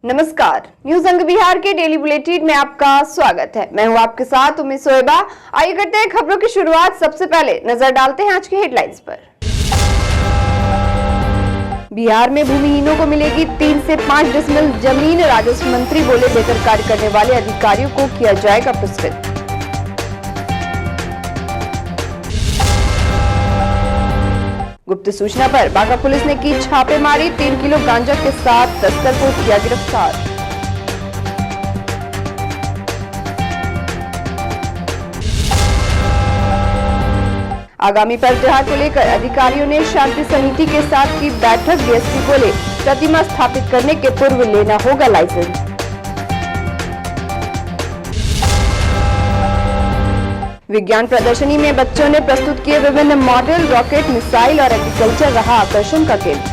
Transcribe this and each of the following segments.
नमस्कार, न्यूज अंग बिहार के डेली बुलेटिन में आपका स्वागत है। मैं हूं आपके साथ उम्मीद सोएबा। आइए करते हैं खबरों की शुरुआत। सबसे पहले नजर डालते हैं आज की हेडलाइंस पर। बिहार में भूमिहीनों को मिलेगी 3 से 5 डिसमिल जमीन। राजस्व मंत्री बोले बेहतर कार्य करने वाले अधिकारियों को किया जाएगा पुरस्कृत। गुप्त सूचना पर बांका पुलिस ने की छापेमारी। 3 किलो गांजा के साथ तस्कर को किया गिरफ्तार। आगामी पर्व त्योहार को लेकर अधिकारियों ने शांति समिति के साथ की बैठक। डीएसपी बोले प्रतिमा स्थापित करने के पूर्व लेना होगा लाइसेंस। विज्ञान प्रदर्शनी में बच्चों ने प्रस्तुत किए विभिन्न मॉडल। रॉकेट, मिसाइल और एग्रीकल्चर रहा आकर्षण का केंद्र।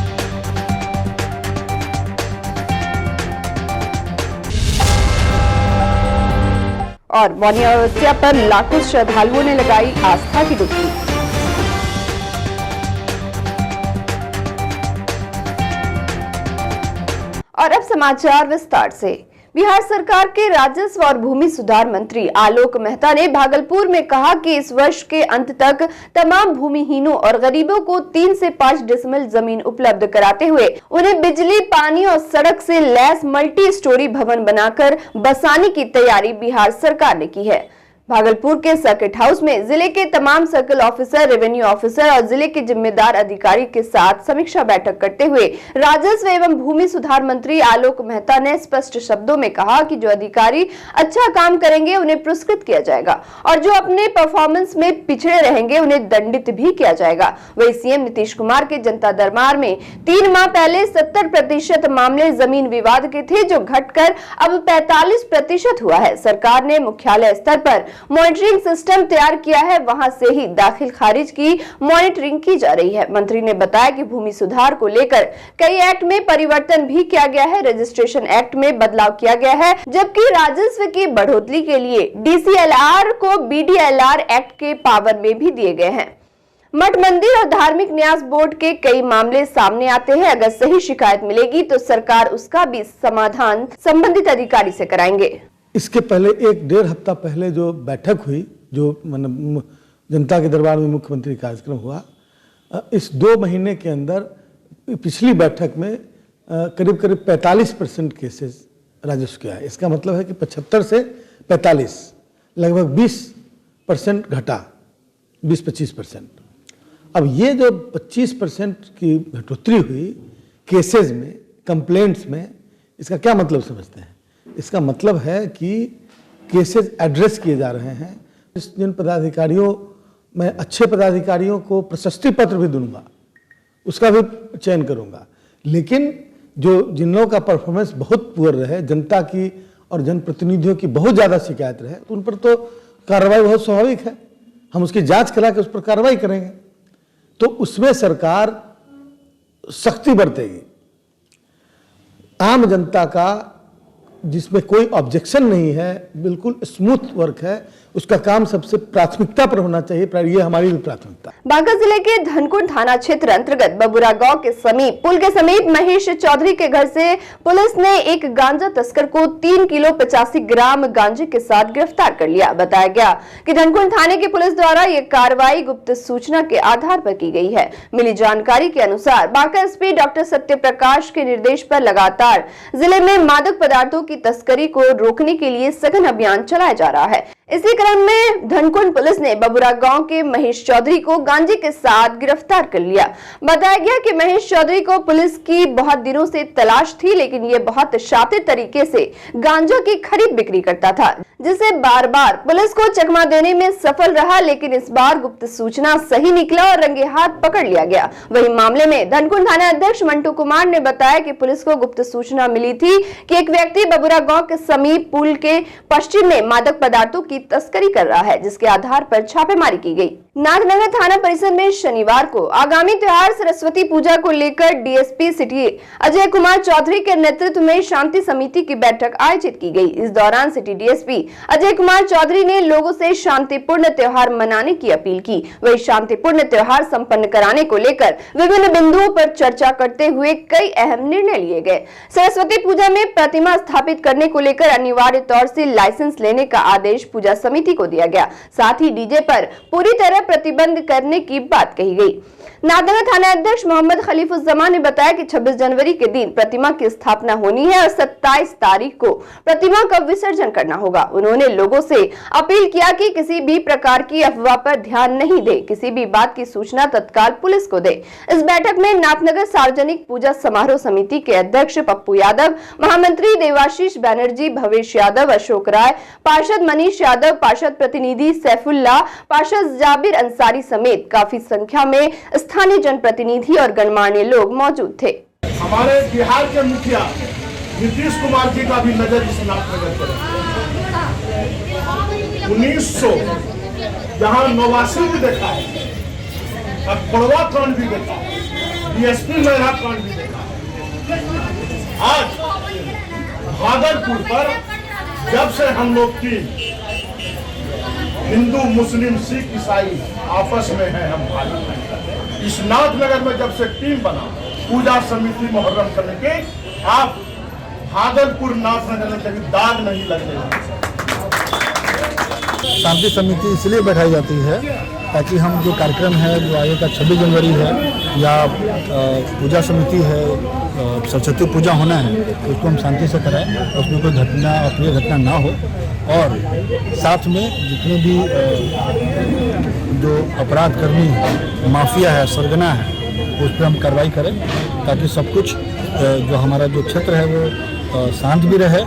और मौनी अमावस्या पर लाखों श्रद्धालुओं ने लगाई आस्था की डुबकी। और अब समाचार विस्तार से। बिहार सरकार के राजस्व और भूमि सुधार मंत्री आलोक मेहता ने भागलपुर में कहा कि इस वर्ष के अंत तक तमाम भूमिहीनों और गरीबों को 3 से 5 डिसमिल जमीन उपलब्ध कराते हुए उन्हें बिजली, पानी और सड़क से लैस मल्टी स्टोरी भवन बनाकर बसाने की तैयारी बिहार सरकार ने की है। भागलपुर के सर्किट हाउस में जिले के तमाम सर्कल ऑफिसर, रेवेन्यू ऑफिसर और जिले के जिम्मेदार अधिकारी के साथ समीक्षा बैठक करते हुए राजस्व एवं भूमि सुधार मंत्री आलोक मेहता ने स्पष्ट शब्दों में कहा कि जो अधिकारी अच्छा काम करेंगे उन्हें पुरस्कृत किया जाएगा और जो अपने परफॉर्मेंस में पिछड़े रहेंगे उन्हें दंडित भी किया जाएगा। वही सीएम नीतीश कुमार के जनता दरबार में 3 माह पहले 70% मामले जमीन विवाद के थे, जो घटकर अब 45% हुआ है। सरकार ने मुख्यालय स्तर पर मॉनिटरिंग सिस्टम तैयार किया है, वहां से ही दाखिल खारिज की मॉनिटरिंग की जा रही है। मंत्री ने बताया कि भूमि सुधार को लेकर कई एक्ट में परिवर्तन भी किया गया है। रजिस्ट्रेशन एक्ट में बदलाव किया गया है, जबकि राजस्व की बढ़ोतरी के लिए डीसीएलआर को बीडीएलआर एक्ट के पावर में भी दिए गए हैं। मठ मंदिर और धार्मिक न्यास बोर्ड के कई मामले सामने आते हैं। अगर सही शिकायत मिलेगी तो सरकार उसका भी समाधान संबंधित अधिकारी से कराएंगे। इसके पहले 1-1.5 हफ्ता पहले जो बैठक हुई, जो जनता के दरबार में मुख्यमंत्री कार्यक्रम हुआ, इस 2 महीने के अंदर पिछली बैठक में करीब 45% केसेस राजस्व के आए। इसका मतलब है कि 75 से 45, लगभग 20% घटा, 20-25%। अब ये जो 25% की घटोतरी हुई केसेस में, कंप्लेंट्स में, इसका क्या मतलब समझते हैं? इसका मतलब है कि केसेस एड्रेस किए जा रहे हैं। जिन पदाधिकारियों, मैं अच्छे पदाधिकारियों को प्रशस्ति पत्र भी दूंगा, उसका भी चयन करूंगा, लेकिन जिन लोगों का परफॉर्मेंस बहुत पुअर रहे, जनता की और जनप्रतिनिधियों की बहुत ज़्यादा शिकायत रहे, तो उन पर तो कार्रवाई बहुत स्वाभाविक है। हम उसकी जांच करा के उस पर कार्रवाई करेंगे, तो उसमें सरकार सख्ती बरतेगी। आम जनता का जिसमें कोई ऑब्जेक्शन नहीं है, बिल्कुल स्मूथ वर्क है, उसका काम सबसे प्राथमिकता पर होना चाहिए। ये हमारी भी प्राथमिकता। बांका जिले के धनकुंड थाना क्षेत्र अंतर्गत बबुरा गांव के समीप पुल के समीप महेश चौधरी के घर से पुलिस ने एक गांजा तस्कर को 3 किलो 85 ग्राम गांजे के साथ गिरफ्तार कर लिया। बताया गया कि धनकुंड थाने की पुलिस द्वारा यह कार्रवाई गुप्त सूचना के आधार पर की गई है। मिली जानकारी के अनुसार बांका एसपी डॉक्टर सत्य प्रकाश के निर्देश पर लगातार जिले में मादक पदार्थों की तस्करी को रोकने के लिए सघन अभियान चलाया जा रहा है। इसी क्रम में धनकुंड पुलिस ने बबुरा गांव के महेश चौधरी को गांजे के साथ गिरफ्तार कर लिया। बताया गया कि महेश चौधरी को पुलिस की बहुत दिनों से तलाश थी, लेकिन ये बहुत शातिर तरीके से गांजा की खरीद बिक्री करता था, जिसे बार बार पुलिस को चकमा देने में सफल रहा। लेकिन इस बार गुप्त सूचना सही निकला और रंगे हाथ पकड़ लिया गया। वही मामले में धनकुंड थाना अध्यक्ष मंटू कुमार ने बताया कि पुलिस को गुप्त सूचना मिली थी कि एक व्यक्ति बबुरा गांव के समीप पुल के पश्चिम में मादक पदार्थों की तस्करी कर रहा है, जिसके आधार पर छापेमारी की गई। नाथनगर थाना परिसर में शनिवार को आगामी त्योहार सरस्वती पूजा को लेकर डीएसपी सिटी अजय कुमार चौधरी के नेतृत्व में शांति समिति की बैठक आयोजित की गई। इस दौरान सिटी डीएसपी अजय कुमार चौधरी ने लोगों से शांतिपूर्ण त्योहार मनाने की अपील की। वही शांतिपूर्ण त्योहार संपन्न कराने को लेकर विभिन्न बिंदुओं पर चर्चा करते हुए कई अहम निर्णय लिए गए। सरस्वती पूजा में प्रतिमा स्थापित करने को लेकर अनिवार्य तौर से लाइसेंस लेने का आदेश पूजा समिति को दिया गया। साथ ही डीजे पर पूरी तरह प्रतिबंध करने की बात कही गई। नाथनगर थाना अध्यक्ष मोहम्मद खलीफुज्जमान ने बताया कि 26 जनवरी के दिन प्रतिमा की स्थापना होनी है और 27 तारीख को प्रतिमा का विसर्जन करना होगा। उन्होंने लोगों से अपील किया कि किसी भी प्रकार की अफवाह पर ध्यान नहीं दे, किसी भी बात की सूचना तत्काल पुलिस को दे। इस बैठक में नाथनगर सार्वजनिक पूजा समारोह समिति के अध्यक्ष पप्पू यादव, महामंत्री देवाशीष बैनर्जी, भवेश यादव, अशोक राय, पार्षद मनीष यादव, पार्षद प्रतिनिधि सैफुल्ला, पार्षद जाबिर अंसारी समेत काफी संख्या में स्थानीय जनप्रतिनिधि और गणमान्य लोग मौजूद थे। हमारे बिहार के मुखिया नीतीश कुमार जी का भी नजर इस नाथनगर पर 1900 जहां नवासी भी देखा है, पड़वा कांड भी देखा है, डीएसपी महिला कांड भी देखा है। आज भागलपुर पर जब से हम लोग की हिंदू, मुस्लिम, सिख, ईसाई आपस में हैं, हम भाई हैं। इस नाथनगर में जब से टीम बना पूजा समिति मुहर्रम करने के, आप भागलपुर नाथनगर में कभी दाग नहीं लगने। शांति समिति इसलिए बैठाई जाती है ताकि हम जो कार्यक्रम है, जो आगे का 26 जनवरी है या पूजा समिति है, सरस्वती पूजा होना है, तो उसको हम शांति से कराएं, उसमें कोई घटना, अप्रिय घटना ना हो। और साथ में जितने भी जो अपराधकर्मी माफिया है, सरगना है, उस पर हम कार्रवाई करें ताकि सब कुछ जो हमारा जो क्षेत्र है वो शांत भी रहे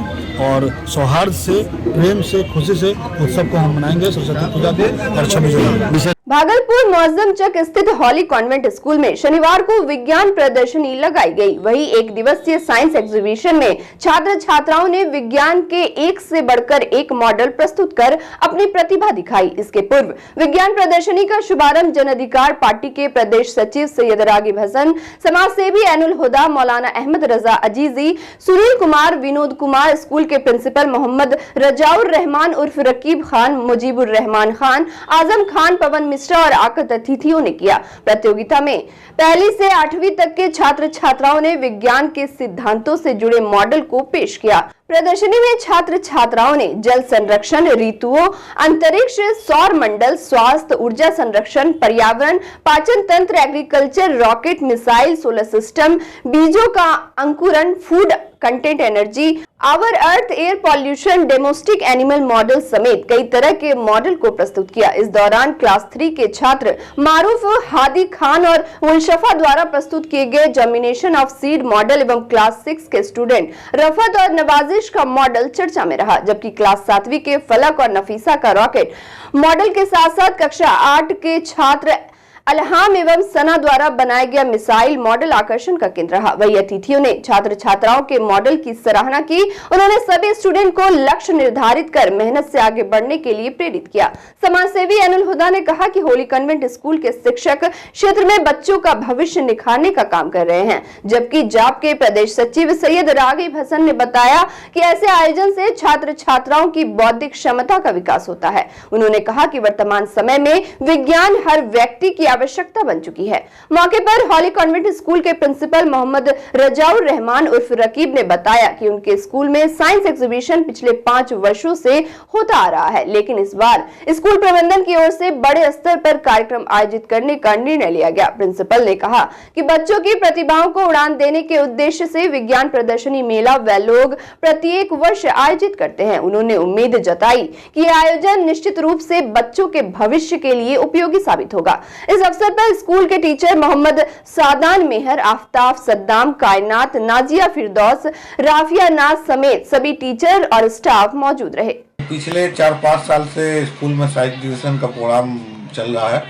और सौहार्द से, प्रेम से, खुशी से उत्सव को हम मनाएंगे सरस्वती पूजा के और 26 जनवरी। भागलपुर मौजम चक स्थित हॉली कॉन्वेंट स्कूल में शनिवार को विज्ञान प्रदर्शनी लगाई गई। वहीं एक दिवसीय साइंस एग्जीबिशन में छात्र छात्राओं ने विज्ञान के एक से बढ़कर एक मॉडल प्रस्तुत कर अपनी प्रतिभा दिखाई। इसके पूर्व विज्ञान प्रदर्शनी का शुभारंभ जन अधिकार पार्टी के प्रदेश सचिव सैयद रागिब हसन, समाज सेवी एनुल हुदा, मौलाना अहमद रजा अजीजी, सुनील कुमार, विनोद कुमार, स्कूल के प्रिंसिपल मोहम्मद रजाउर रहमान उर्फ रकीब खान, मुजीबुर रहमान खान, आजम खान, पवन मिश्रा और आकर्षक अतिथियों ने किया। प्रतियोगिता में पहली से 8वीं तक के छात्र छात्राओं ने विज्ञान के सिद्धांतों से जुड़े मॉडल को पेश किया। प्रदर्शनी में छात्र छात्राओं ने जल संरक्षण, ऋतुओं, अंतरिक्ष, सौर मंडल, स्वास्थ्य, ऊर्जा संरक्षण, पर्यावरण, पाचन तंत्र, agriculture, rocket, missile, solar system, बीजों का अंकुरण, food content, energy, our earth, air pollution, domestic animal model समेत कई तरह के मॉडल को प्रस्तुत किया। इस दौरान क्लास 3 के छात्र मारूफ हादी खान और मुनशफा द्वारा प्रस्तुत किए गए जर्मिनेशन ऑफ सीड मॉडल एवं क्लास 6 के स्टूडेंट रफत और नवाजिश का मॉडल चर्चा में रहा, जबकि क्लास 7वीं के फलक और नफीसा का रॉकेट मॉडल के साथ साथ कक्षा 8 के छात्र अलहाम एवं सना द्वारा बनाया गया मिसाइल मॉडल आकर्षण का केंद्र रहा। वही अतिथियों ने छात्र छात्राओं के मॉडल की सराहना की। उन्होंने सभी स्टूडेंट को लक्ष्य निर्धारित कर मेहनत से आगे बढ़ने के लिए प्रेरित किया। समाज सेवी एनुल हुदा ने कहा कि होली कॉन्वेंट स्कूल के शिक्षक क्षेत्र में बच्चों का भविष्य निखारने का काम कर रहे हैं, जबकि जाप के प्रदेश सचिव सैयद रागिब हसन ने बताया कि ऐसे आयोजन से छात्र छात्राओं की बौद्धिक क्षमता का विकास होता है। उन्होंने कहा कि वर्तमान समय में विज्ञान हर व्यक्ति की आवश्यकता बन चुकी है। मौके पर हॉली कॉन्वेंट स्कूल के प्रिंसिपल मोहम्मद रजाउर रहमान उर्फ रकीब ने बताया कि उनके स्कूल में साइंस एग्जीबिशन पिछले 5 वर्षों से होता आ रहा है, लेकिन इस बार स्कूल प्रबंधन की ओर से बड़े स्तर पर कार्यक्रम आयोजित करने का निर्णय लिया गया। प्रिंसिपल ने कहा कि बच्चों की प्रतिभाओं को उड़ान देने के उद्देश्य से विज्ञान प्रदर्शनी मेला वे लोग प्रत्येक वर्ष आयोजित करते हैं। उन्होंने उम्मीद जताई कि यह आयोजन निश्चित रूप से बच्चों के भविष्य के लिए उपयोगी साबित होगा। इस अवसर पर स्कूल के टीचर मोहम्मद सादान मेहर, आफ्ताब, सद्दाम, कायनात, नाजिया फिरदौस, राफिया नाज समेत सभी टीचर और स्टाफ मौजूद रहे। पिछले 4-5 साल से स्कूल में साइंस एग्जीबिशन का प्रोग्राम चल रहा है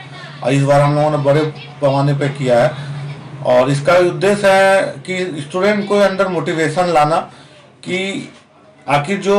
और इस बार हम लोगों ने बड़े पैमाने पे किया है और इसका उद्देश्य है कि स्टूडेंट को अंदर मोटिवेशन लाना कि आखिर जो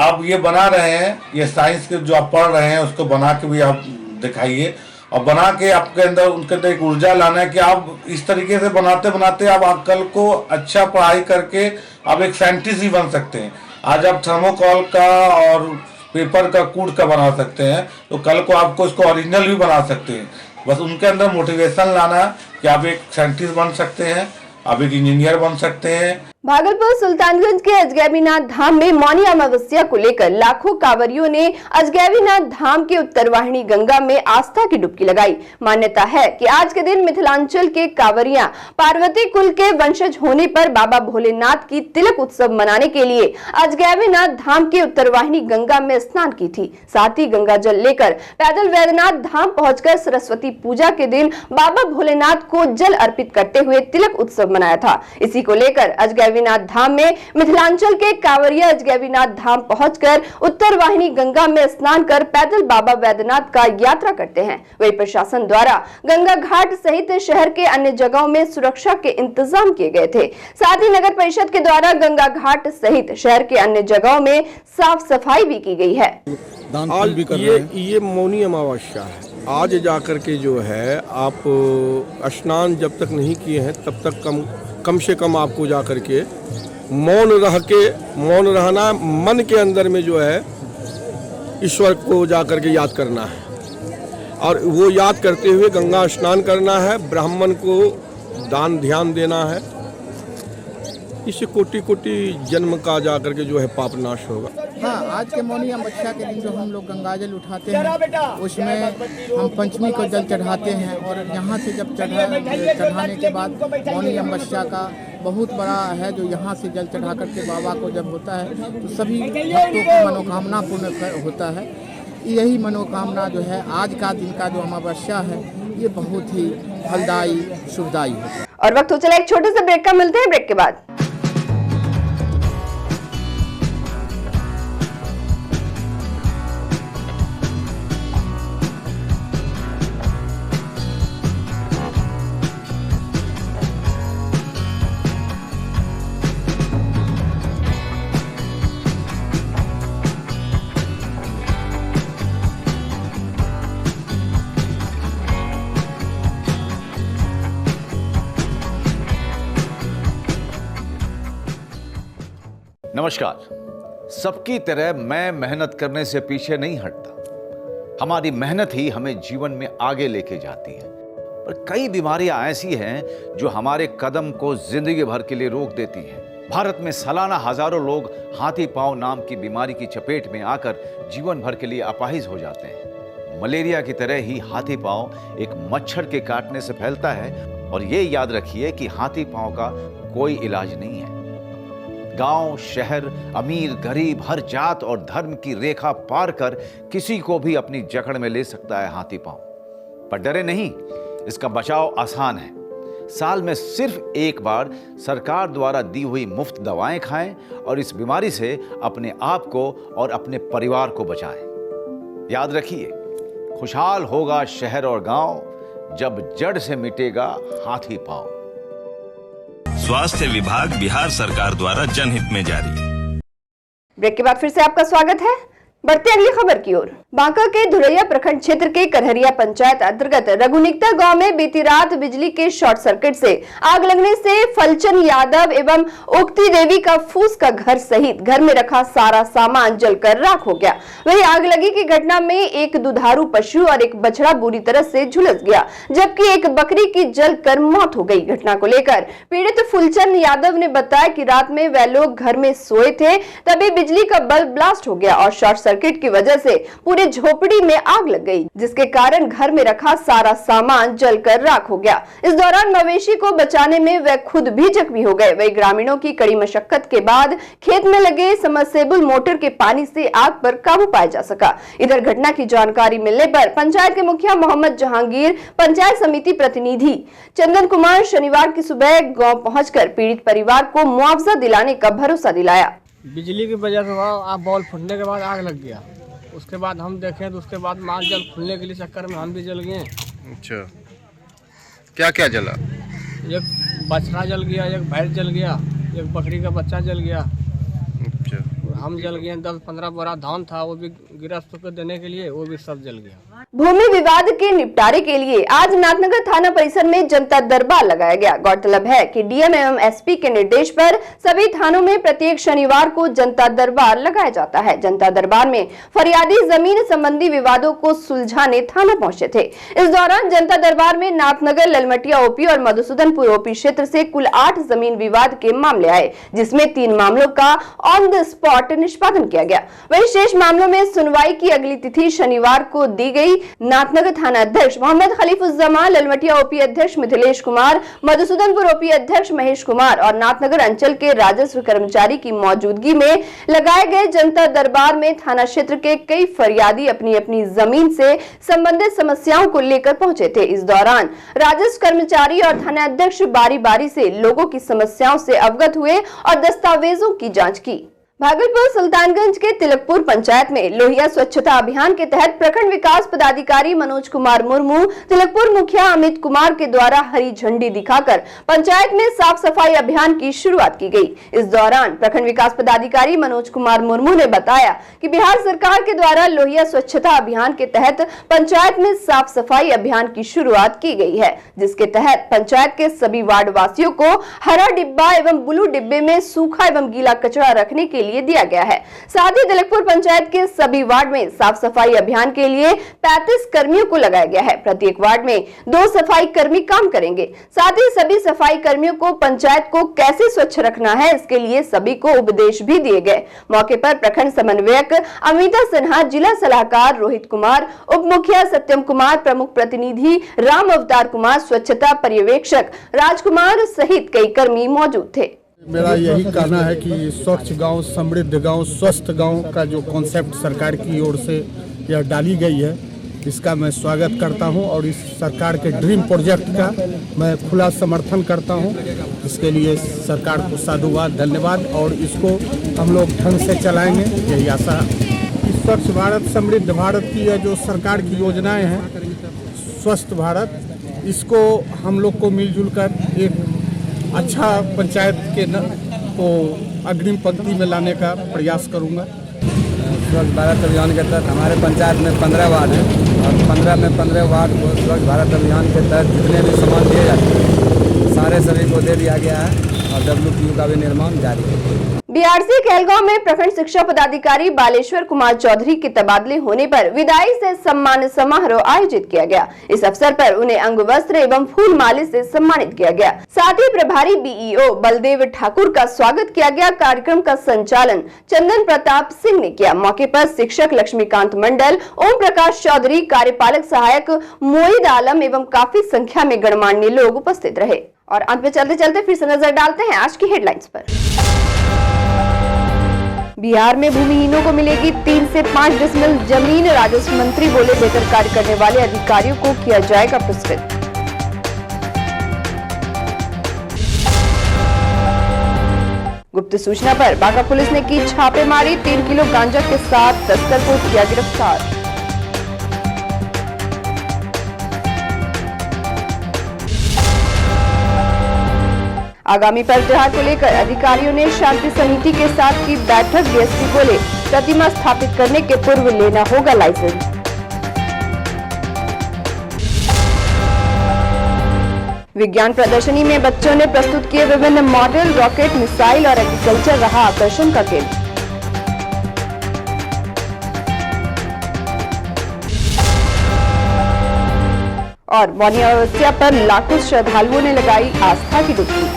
आप ये बना रहे हैं, ये साइंस के जो आप पढ़ रहे हैं उसको बना के भी आप दिखाइए और बना के आपके अंदर उनके अंदर एक ऊर्जा लाना है कि आप इस तरीके से बनाते बनाते आप कल को अच्छा पढ़ाई करके आप एक साइंटिस्ट ही बन सकते हैं। आज आप थर्मोकॉल का और पेपर का कूड का बना सकते हैं, तो कल को आपको इसको ओरिजिनल भी बना सकते हैं। बस उनके अंदर मोटिवेशन लाना कि आप एक साइंटिस्ट बन सकते हैं, आप एक इंजीनियर बन सकते हैं। भागलपुर सुल्तानगंज के अजगैबीनाथ धाम में मौनी अमावस्या को लेकर लाखों कांवरियों ने अजगैबीनाथ धाम के उत्तरवाहिनी गंगा में आस्था की डुबकी लगाई। मान्यता है कि आज के दिन मिथिलांचल के कांवरियां पार्वती कुल के वंशज होने पर बाबा भोलेनाथ की तिलक उत्सव मनाने के लिए अजगैबीनाथ धाम के उत्तरवाहिनी गंगा में स्नान की थी। साथ ही गंगा जल लेकर पैदल वैद्यनाथ धाम पहुंचकर सरस्वती पूजा के दिन बाबा भोलेनाथ को जल अर्पित करते हुए तिलक उत्सव मनाया था। इसी को लेकर अजगैबीनाथ धाम में मिथिलांचल के कांवरिया अजगैबीनाथ धाम पहुंचकर उत्तरवाहिनी गंगा में स्नान कर पैदल बाबा वैद्यनाथ का यात्रा करते हैं। वहीं प्रशासन द्वारा गंगा घाट सहित शहर के अन्य जगहों में सुरक्षा के इंतजाम किए गए थे। साथ ही नगर परिषद के द्वारा गंगा घाट सहित शहर के अन्य जगहों में साफ सफाई भी की गई है। आज ये मौनी अमावस्या है। आज जाकर के जो है आप स्नान जब तक नहीं किए हैं तब तक कम से कम आपको जा करके मौन रहना, मन के अंदर में जो है ईश्वर को जा करके याद करना है और वो याद करते हुए गंगा स्नान करना है, ब्राह्मण को दान ध्यान देना है। इससे कोटि कोटि जन्म का जा करके जो है पाप नाश होगा। हाँ, आज के मौनी अमावस्या के दिन जो हम लोग गंगाजल उठाते हैं उसमें हम पंचमी को जल चढ़ाते हैं और यहाँ से जब चढ़ाने के बाद मौनी अमावस्या का बहुत बड़ा है जो यहाँ से जल चढ़ा करके बाबा को जब होता है तो सभी भक्तों की मनोकामना पूर्ण होता है। यही मनोकामना जो है आज का दिन का जो अमावस्या है ये बहुत ही फलदायी शुभदायी है। और वक्त हो चला एक छोटे से ब्रेक का, मिलते हैं ब्रेक के बाद। नमस्कार। सबकी तरह मैं मेहनत करने से पीछे नहीं हटता। हमारी मेहनत ही हमें जीवन में आगे लेके जाती है। पर कई बीमारियां ऐसी हैं जो हमारे कदम को जिंदगी भर के लिए रोक देती हैं। भारत में सालाना हजारों लोग हाथी पांव नाम की बीमारी की चपेट में आकर जीवन भर के लिए अपाहिज हो जाते हैं। मलेरिया की तरह ही हाथी पांव एक मच्छर के काटने से फैलता है और ये याद रखिए कि हाथी पांव का कोई इलाज नहीं है। गांव, शहर, अमीर, गरीब, हर जात और धर्म की रेखा पार कर किसी को भी अपनी जकड़ में ले सकता है हाथी पांव। पर डरे नहीं, इसका बचाव आसान है। साल में सिर्फ एक बार सरकार द्वारा दी हुई मुफ्त दवाएं खाएं और इस बीमारी से अपने आप को और अपने परिवार को बचाएं। याद रखिए, खुशहाल होगा शहर और गांव जब जड़ से मिटेगा हाथी पांव। स्वास्थ्य विभाग बिहार सरकार द्वारा जनहित में जारी। ब्रेक के बाद फिर से आपका स्वागत है। बढ़ते अगली खबर की ओर। बांका के धुरैया प्रखंड क्षेत्र के करहरिया पंचायत अंतर्गत रघुनिकता गांव में बीती रात बिजली के शॉर्ट सर्किट से आग लगने से फलचन यादव एवं उक्ति देवी का फूस का घर सहित घर में रखा सारा सामान जलकर राख हो गया। वहीं आग लगी की घटना में एक दुधारू पशु और एक बछड़ा बुरी तरह से झुलस गया, जबकि एक बकरी की जलकर मौत हो गई। घटना को लेकर पीड़ित फुलचंद यादव ने बताया कि रात में वह लोग घर में सोए थे, तभी बिजली का बल्ब ब्लास्ट हो गया और शॉर्ट सर्किट की वजह से पूरी झोपड़ी में आग लग गई, जिसके कारण घर में रखा सारा सामान जलकर राख हो गया। इस दौरान मवेशी को बचाने में वह खुद भी जख्मी हो गए। वही ग्रामीणों की कड़ी मशक्कत के बाद खेत में लगे सबमर्सिबल मोटर के पानी से आग पर काबू पाया जा सका। इधर घटना की जानकारी मिलने पर पंचायत के मुखिया मोहम्मद जहांगीर, पंचायत समिति प्रतिनिधि चंदन कुमार शनिवार की सुबह गाँव पहुंचकर पीड़ित परिवार को मुआवजा दिलाने का भरोसा दिलाया। बिजली की वजह से वहाँ बॉल फूटने के बाद आग लग गया। उसके बाद हम देखें तो उसके बाद माल जल खुलने के लिए चक्कर में हम भी जल गए। अच्छा, क्या क्या जला? एक बछड़ा जल गया, एक भैंस जल गया, एक बकरी का बच्चा जल गया। अच्छा, हम जल गए। 10-15 बोरा धान था, वो भी गृहस्थ को देने के लिए, वो भी सब जल गया। भूमि विवाद के निपटारे के लिए आज नाथनगर थाना परिसर में जनता दरबार लगाया गया। गौरतलब है कि डीएम एवं एसपी के निर्देश पर सभी थानों में प्रत्येक शनिवार को जनता दरबार लगाया जाता है। जनता दरबार में फरियादी जमीन संबंधी विवादों को सुलझाने थाना पहुंचे थे। इस दौरान जनता दरबार में नाथनगर, ललमटिया ओपी और मधुसूदनपुर ओपी क्षेत्र से कुल 8 जमीन विवाद के मामले आए, जिसमें 3 मामलों का ऑन द स्पॉट निष्पादन किया गया। वहीं शेष मामलों में सुनवाई की अगली तिथि शनिवार को दी गई। नाथनगर थाना अध्यक्ष मोहम्मद खलीफुज्जमान, ललमटिया ओपी अध्यक्ष मिथिलेश कुमार, मधुसूदनपुर ओपी अध्यक्ष महेश कुमार और नाथनगर अंचल के राजस्व कर्मचारी की मौजूदगी में लगाए गए जनता दरबार में थाना क्षेत्र के कई फरियादी अपनी अपनी जमीन से संबंधित समस्याओं को लेकर पहुंचे थे। इस दौरान राजस्व कर्मचारी और थाना अध्यक्ष बारी बारी से लोगों की समस्याओं से अवगत हुए और दस्तावेजों की जांच की। भागलपुर सुल्तानगंज के तिलकपुर पंचायत में लोहिया स्वच्छता अभियान के तहत प्रखंड विकास पदाधिकारी मनोज कुमार मुर्मू, तिलकपुर मुखिया अमित कुमार के द्वारा हरी झंडी दिखाकर पंचायत में साफ सफाई अभियान की शुरुआत की गई। इस दौरान प्रखंड विकास पदाधिकारी मनोज कुमार मुर्मू ने बताया कि बिहार सरकार के द्वारा लोहिया स्वच्छता अभियान के तहत पंचायत में साफ सफाई अभियान की शुरुआत की गई है, जिसके तहत पंचायत के सभी वार्ड वासियों को हरा डिब्बा एवं ब्लू डिब्बे में सूखा एवं गीला कचरा रखने के लिए दिया गया है। साथ ही तिलकपुर पंचायत के सभी वार्ड में साफ सफाई अभियान के लिए 35 कर्मियों को लगाया गया है। प्रत्येक वार्ड में 2 सफाई कर्मी काम करेंगे। साथ ही सभी सफाई कर्मियों को पंचायत को कैसे स्वच्छ रखना है, इसके लिए सभी को उपदेश भी दिए गए। मौके पर प्रखंड समन्वयक अमिता सिन्हा, जिला सलाहकार रोहित कुमार, उप मुखिया सत्यम कुमार, प्रमुख प्रतिनिधि राम अवतार कुमार, स्वच्छता पर्यवेक्षक राजकुमार सहित कई कर्मी मौजूद थे। मेरा यही कहना है कि स्वच्छ गांव, समृद्ध गांव, स्वस्थ गांव का जो कॉन्सेप्ट सरकार की ओर से यह डाली गई है, इसका मैं स्वागत करता हूं और इस सरकार के ड्रीम प्रोजेक्ट का मैं खुला समर्थन करता हूं। इसके लिए सरकार को साधुवाद, धन्यवाद और इसको हम लोग ढंग से चलाएंगे, यही आशा। इस स्वच्छ भारत, समृद्ध भारत की यह जो सरकार की योजनाएँ हैं, स्वस्थ भारत, इसको हम लोग को मिलजुल कर एक अच्छा पंचायत के को अग्रिम पंक्ति में लाने का प्रयास करूंगा। स्वच्छ भारत अभियान के तहत हमारे पंचायत में 15 वार्ड हैं और 15 में 15 वार्ड को स्वच्छ भारत अभियान के तहत जितने भी सामान दिए जाते हैं सारे सभी को दे दिया गया है और WPU का भी निर्माण जारी है। बीआरसी कहलगांव में प्रखंड शिक्षा पदाधिकारी बालेश्वर कुमार चौधरी के तबादले होने पर विदाई से सम्मान समारोह आयोजित किया गया। इस अवसर पर उन्हें अंग वस्त्र एवं फूल माले से सम्मानित किया गया। साथ ही प्रभारी BEO बलदेव ठाकुर का स्वागत किया गया। कार्यक्रम का संचालन चंदन प्रताप सिंह ने किया। मौके पर शिक्षक लक्ष्मीकांत मंडल, ओम प्रकाश चौधरी, कार्यपालक सहायक मोईद आलम एवं काफी संख्या में गणमान्य लोग उपस्थित रहे। और अंत में चलते चलते फिर से नजर डालते हैं आज की हेडलाइंस पर। बिहार में भूमिहीनों को मिलेगी 3 से 5 डिसमिल जमीन। राजस्व मंत्री बोले, बेहतर कार्य करने वाले अधिकारियों को किया जाएगा पुरस्कृत। गुप्त सूचना पर बांका पुलिस ने की छापेमारी। 3 किलो गांजा के साथ तस्कर को किया गिरफ्तार। आगामी पर्व त्योहार को लेकर अधिकारियों ने शांति समिति के साथ की बैठक। डीएसपी बोले, प्रतिमा स्थापित करने के पूर्व लेना होगा लाइसेंस। विज्ञान प्रदर्शनी में बच्चों ने प्रस्तुत किए विभिन्न मॉडल। रॉकेट, मिसाइल और एग्रीकल्चर रहा आकर्षण का केंद्र। और मौनी अमावस्या पर लाखों श्रद्धालुओं ने लगाई आस्था की डुबकी।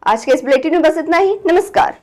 आज के इस बुलेटिन में बस इतना ही। नमस्कार।